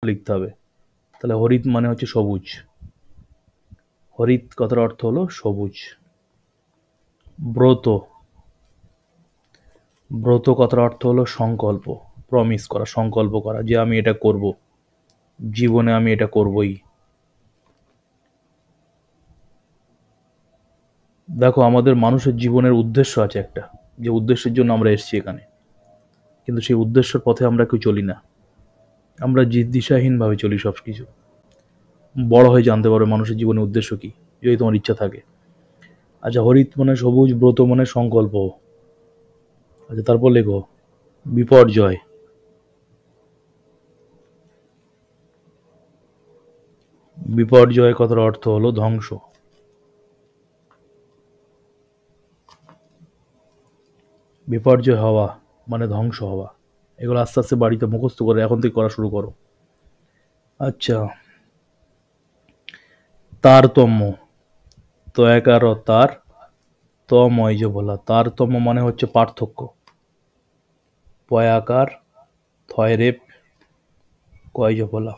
লিখতে হবে। তাহলে হরিত মানে হচ্ছে সবুজ। হরিত কথার অর্থ হলো সবুজ। ব্রত, ব্রত কথার অর্থ হলো সংকল্প, প্রমিস করা, সংকল্প করা যে আমি এটা করব, জীবনে আমি এটা করবই। দেখো আমাদের মানুষের জীবনের উদ্দেশ্য আছে একটা, যে উদ্দেশ্যের জন্য আমরা এসেছি এখানে, কিন্তু সেই উদ্দেশ্যের পথে আমরা কেউ চলি না। আমরা দিশাহীনভাবে চলি সব কিছু। বড় হয়ে জানতে পারবে মানুষের জীবনের উদ্দেশ্য কি, যদি তোমার ইচ্ছা থাকে। আচ্ছা, হরিত মানে সবুজ, ব্রত মানে সংকল্প। আচ্ছা, তারপর লেখো বিপর্যয়। বিপর্যয় কথার অর্থ হলো ধ্বংস। বিপর্যয় হওয়া মানে ধ্বংস হওয়া। এগুলো আস্তে আস্তে বাড়িতে মুখস্থ করে এখন থেকে করা শুরু করো। আচ্ছা, তারতম্য। তয়াকার তার, তময় যে বলা, তারতম্য মানে হচ্ছে পার্থক্য। পয়াকার, থয় রেপ, কয় যে বলা।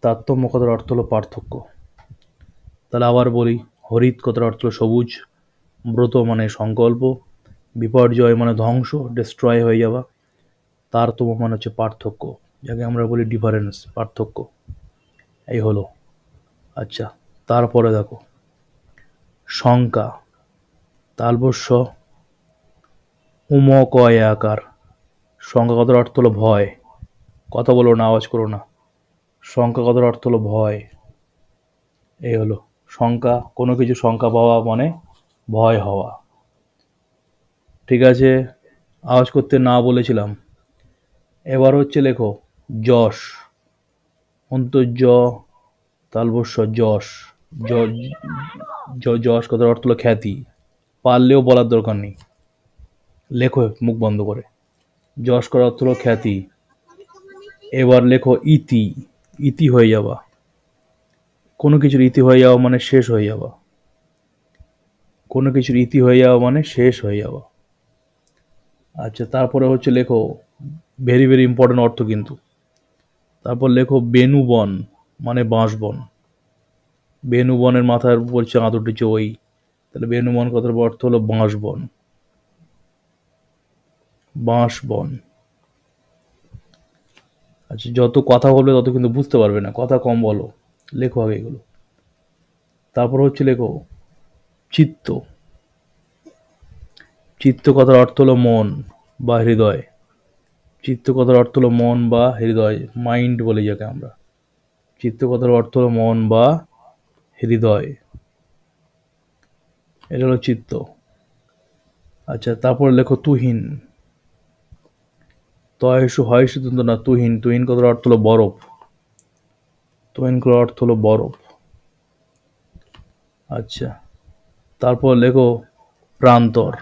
তারতম্য কথার অর্থ হলো পার্থক্য। তাহলে আবার বলি, হরিত কথার অর্থ হলো সবুজ, ব্রত মানে সংকল্প, বিপর্যয় মানে ধ্বংস, ডিস্ট্রয় হয়ে যাওয়া, তারতম্য মানে হচ্ছে পার্থক্য, যাকে আমরা বলি ডিফারেন্স, পার্থক্য। এই হলো। আচ্ছা, তারপরে দেখো শঙ্কা। তালবস্য উমকয় আকার। শঙ্কা কথার অর্থ হলো ভয়। কথা বলো না, আওয়াজ করো না। শঙ্কা কথার অর্থ হলো ভয়। এই হলো শঙ্কা, কোনো কিছু শঙ্কা পাওয়া মানে ভয় হওয়া। ঠিক আছে, আওয়াজ করতে না বলেছিলাম। এবার হচ্ছে লেখো যশ। অন্তর্য তালবস্য যশ। যশ কথার অর্থ হলো খ্যাতি। পারলেও বলার দরকার নেই, লেখো মুখ বন্ধ করে। যশ করার অর্থ হলো খ্যাতি। এবার লেখো ইতি। ইতি হয়ে যাওয়া। কোনো কিছুর ইতি হয়ে যাওয়া মানে শেষ হয়ে যাওয়া। কোনো কিছুর ইতি হয়ে যাওয়া মানে শেষ হয়ে যাওয়া। আচ্ছা, তারপরে হচ্ছে লেখো ভেরি ভেরি ইম্পর্টেন্ট অর্থ কিন্তু। তারপর লেখো বেনুবন মানে বাঁশবন। বেনুবনের মাথার উপর চাঁদ উঠেছে ওই। তাহলে বেনুবন কথার অর্থ হলো বাঁশবন। বাঁশবন। আচ্ছা, যত কথা বলবে তত কিন্তু বুঝতে পারবে না, কথা কম বলো, লেখো আগে এগুলো। তারপর হচ্ছে লেখো চিত্ত। চিত্ত কথার অর্থ হলো মন বা হৃদয়। চিত্ত কথার অর্থ হলো মন বা হৃদয়, মাইন্ড বলি যাকে আমরা। চিত্ত কথার অর্থ হলো মন বা হৃদয়। এটা হলো চিত্ত। আচ্ছা, তারপর লেখো তুহিন। তয়সু হয় শুধু না, তুহিন। তুহিন কথার অর্থ হলো বরফ। তুহিন কথার অর্থ হলো বরফ। আচ্ছা, তারপর লেখো প্রান্তর।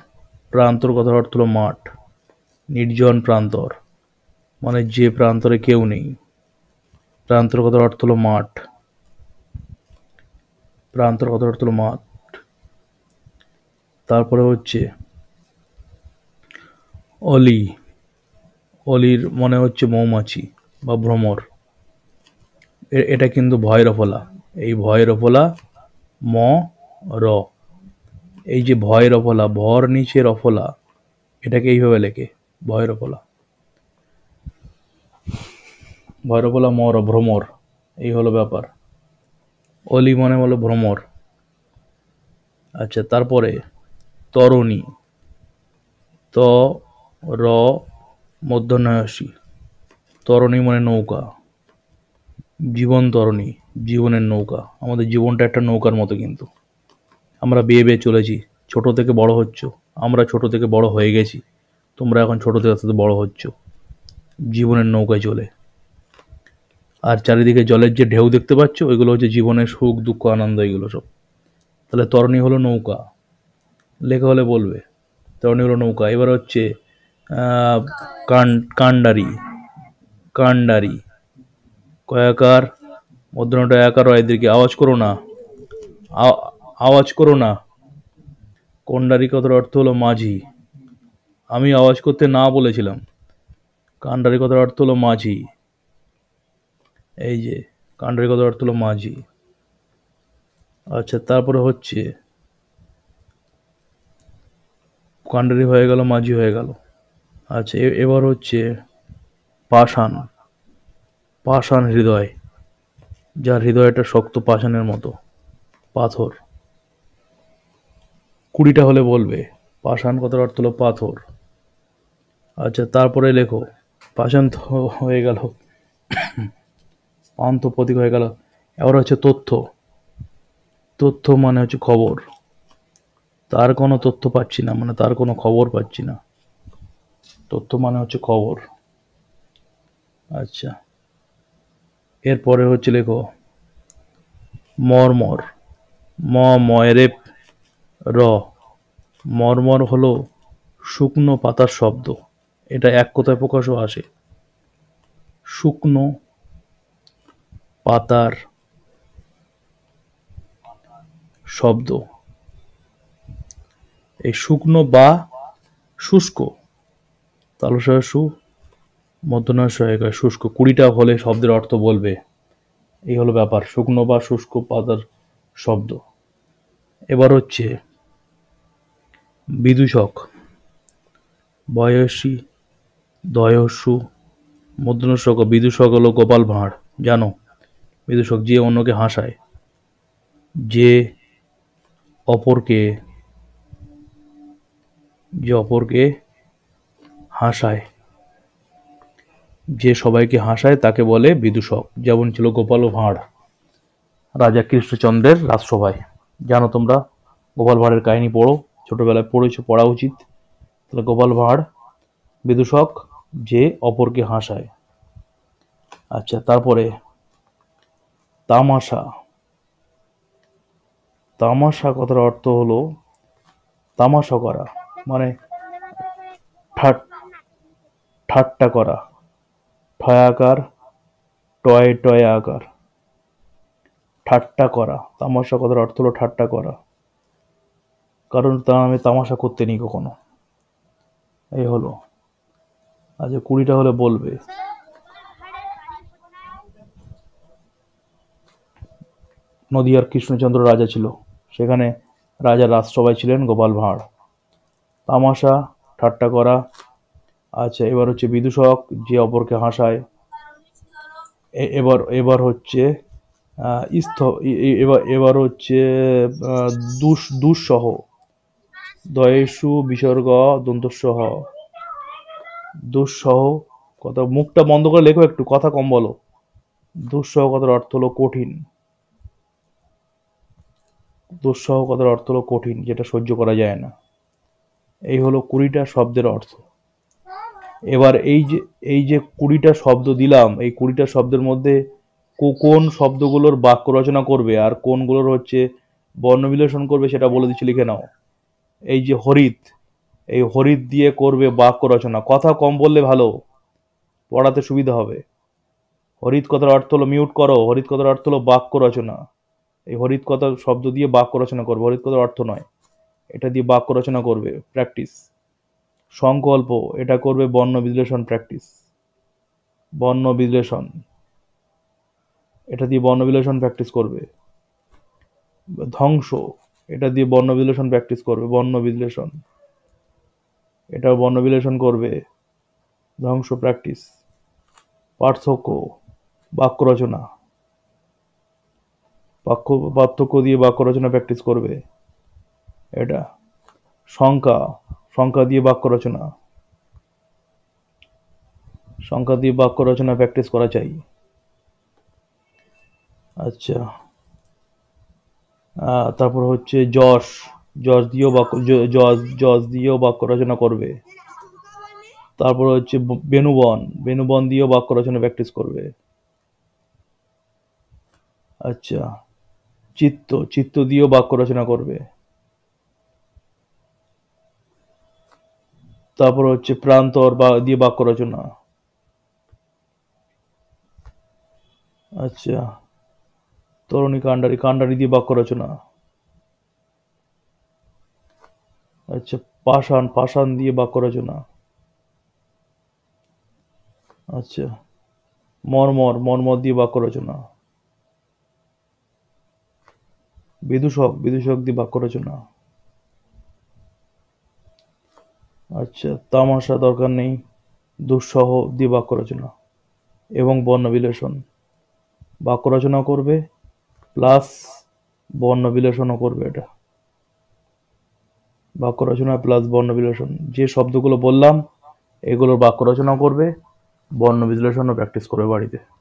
প্রান্তর কথার অর্থ হলো মাঠ। নির্জন প্রান্তর মানে যে প্রান্তরে কেউ নেই। প্রান্তর কথার অর্থ হলো মাঠ। প্রান্তর কথার অর্থ হলো মাঠ। তারপরে হচ্ছে অলি। অলির মনে হচ্ছে মৌমাছি বা ভ্রমর। এটা কিন্তু ভয়ের ফলা। এই ভয়ের ফলা ম র। এই যে ভয়ের ফলা, ভর নিচে রফলা, এটাকে এইভাবে লেখে ভয়ের ফলা। ভয়ের ফলা মর, ভ্রমর। এই হলো ব্যাপার। অলি মানে হলো ভ্রমর। আচ্ছা, তারপরে তরণী। ত র মধ্যনয়সী। তরণী মানে নৌকা। জীবন তরণী, জীবনের নৌকা। আমাদের জীবনটা একটা নৌকার মতো কিন্তু। আমরা বেয়ে বেয়ে চলেছি, ছোট থেকে বড় হচ্ছ। আমরা ছোট থেকে বড় হয়ে গেছি, তোমরা এখন ছোট থেকে আস্তে আস্তে বড় হচ্ছ জীবনের নৌকায় চলে। আর চারিদিকে জলের যে ঢেউ দেখতে পাচ্ছ, ওইগুলো হচ্ছে জীবনের সুখ দুঃখ আনন্দ, এগুলো সব। তাহলে তরণী হলো নৌকা, লেখা হলে বলবে। তরণী হলো নৌকা। এবার হচ্ছে কান্ডারি। কান্ডারি কয়াকার, মধ্যমটা একার, এদেরকে আওয়াজ করো না, আওয়াজ করো না। কন্ডারি কথার অর্থ হলো মাঝি। আমি আওয়াজ করতে না বলেছিলাম। কান্ডারি কথার অর্থ হলো মাঝি। এই যে কাণ্ডারি কথার অর্থ হলো মাঝি। আচ্ছা, তারপরে হচ্ছে কাণ্ডারি হয়ে গেল, মাঝি হয়ে গেল। আচ্ছা, এবার হচ্ছে পাষাণ। পাষাণ হৃদয়, যার হৃদয়টা শক্ত পাষাণের মতো, পাথর। 20টা হলে বলবে। পাষাণ কথার অর্থ হলো পাথর। আচ্ছা, তারপরে লেখো। পাষাণ তো হয়ে গেল, পান্ত প্রতীক হয়ে গেল। এবার হচ্ছে তথ্য। তথ্য মানে হচ্ছে খবর। তার কোনো তথ্য পাচ্ছি না, মানে তার কোনো খবর পাচ্ছি না। তথ্য মানে হচ্ছে খবর। আচ্ছা, এরপরে হচ্ছে লেখো মর্মর। ময়রে র। মর্মর হলো শুকনো পাতার শব্দ। এটা এক কথায় প্রকাশও আসে। শুকনো পাতার শব্দ। এই শুকনো বা শুষ্ক, তালুসা সু মধ্যনায় সহায়িকা শুষ্ক। 20টা হলে শব্দের অর্থ বলবে। এই হলো ব্যাপার, শুকনো বা শুষ্ক পাতার শব্দ। এবার হচ্ছে বিদূষক। বয়সী, দয়সু মধ্যনস্বক। বিদূষক হলো গোপাল ভাঁড়, জানো? বিদূষক যে অন্যকে হাসায়, যে অপরকে যে অপরকে হাসায়, যে সবাইকে হাসায় তাকে বলে বিদূষক। যেমন ছিল গোপাল ভাঁড় রাজা কৃষ্ণচন্দ্রের রাজসভায়। জানো তোমরা? গোপাল ভাঁড়ের কাহিনী পড়ো, ছোটবেলায় পড়েছো, পড়া উচিত। তাহলে গোপাল ভাঁড় বিদূষক, যে অপরকে হাসায়। আচ্ছা, তারপরে তামাশা। তামাশা কথার অর্থ হলো তামাশা করা, মানে ঠাট্টা করা। ঠয়াকার, টয় টয় আকার। ঠাট্টা করা। তামাশা কথার অর্থ হলো ঠাট্টা করা, কারণ তা আমি তামাশা করতে নি কখনো। এই হলো। আচ্ছা, 20টা হলে বলবে। নদিয়ার কৃষ্ণচন্দ্র রাজা ছিল, সেখানে রাজা রাজসভায় ছিলেন গোপাল ভাঁড়। তামাশা, ঠাট্টা করা। আচ্ছা, এবার হচ্ছে বিদূষক, যে অপরকে হাসায়। এবার এবার হচ্ছে এবার হচ্ছে দুঃসহ। দয়েশু বিসর্গ দন্তস্বহ। দুঃসহ। কথা মুখটা বন্ধ করে লেখো, একটু কথা কম বলো। দুঃসহ কথার অর্থ হলো কঠিন। দুঃসহ কথার অর্থ হলো কঠিন, যেটা সহ্য করা যায় না। এই হলো 20টা শব্দের অর্থ। এবার এই যে 20টা শব্দ দিলাম, এই 20টা শব্দের মধ্যে কোন শব্দগুলোর বাক্য রচনা করবে আর কোনগুলোর হচ্ছে বর্ণ বিশ্লেষণ করবে সেটা বলে দিচ্ছি, লিখে নাও। এই যে হরিৎ, এই হরিৎ দিয়ে করবে বাক্য রচনা। কথা কম বললে ভালো, পড়াতে সুবিধা হবে। হরিৎ কথার অর্থ হলো, মিউট করো। হরিৎ কথার অর্থ হলো বাক্য রচনা। এই হরিৎ কথা শব্দ দিয়ে বাক্য রচনা করবে, হরিৎ কথার অর্থ নয়। এটা দিয়ে বাক্য রচনা করবে, প্র্যাকটিস। সংকল্প, এটা করবে বর্ণ বিশ্লেষণ প্র্যাকটিস। বর্ণ বিশ্লেষণ, এটা দিয়ে বর্ণ বিশ্লেষণ প্র্যাকটিস করবে। ধ্বংস, এটা দিয়ে বর্ণ বিশ্লেষণ প্র্যাকটিস করবে, বর্ণ বিশ্লেষণ। এটাও বর্ণ বিশ্লেষণ করবে, ধ্বংস প্র্যাকটিস। পার্থক্য, বাক্য রচনা। পার্থক্য দিয়ে বাক্য রচনা প্র্যাকটিস করবে এটা। সংখ্যা, সংখ্যা দিয়ে বাক্য রচনা। সংখ্যা দিয়ে বাক্য রচনা প্র্যাকটিস করা চাই। আচ্ছা, তারপর হচ্ছে যশ। যশ দিয়েও বাক্য, যশ দিয়েও বাক্য রচনা করবে। তারপর হচ্ছে বেনুবন, বেনুবন দিয়েও বাক্য রচনা প্র্যাকটিস করবে। আচ্ছা, চিত্ত, চিত্ত দিয়েও বাক্য রচনা করবে। তারপর হচ্ছে প্রান্তর বা দিয়ে বাক্য রচনা। আচ্ছা, তরুণী কাণ্ডারি, কাণ্ডারি দিয়ে বাক্য রচনা। আচ্ছা, পাষাণ, পাষাণ দিয়ে বাক্য রচনা। আচ্ছা, মর্মর, মর্মর দিয়ে বাক্য রচনা। বিদূষক, বিদূষক দিয়ে বাক্য রচনা। আচ্ছা, তামাশা দরকার নেই, দুঃসহ দিয়ে বাক্য রচনা এবং বর্ণ বিলেষণ। বাক্য রচনা করবে প্লাস বর্ণ বিলেষণও করবে। এটা বাক্য রচনা প্লাস বর্ণ বিলেষণ। যে শব্দগুলো বললাম এগুলোর বাক্য রচনা করবে, বর্ণ বিশ্লেষণও প্র্যাকটিস করবে বাড়িতে।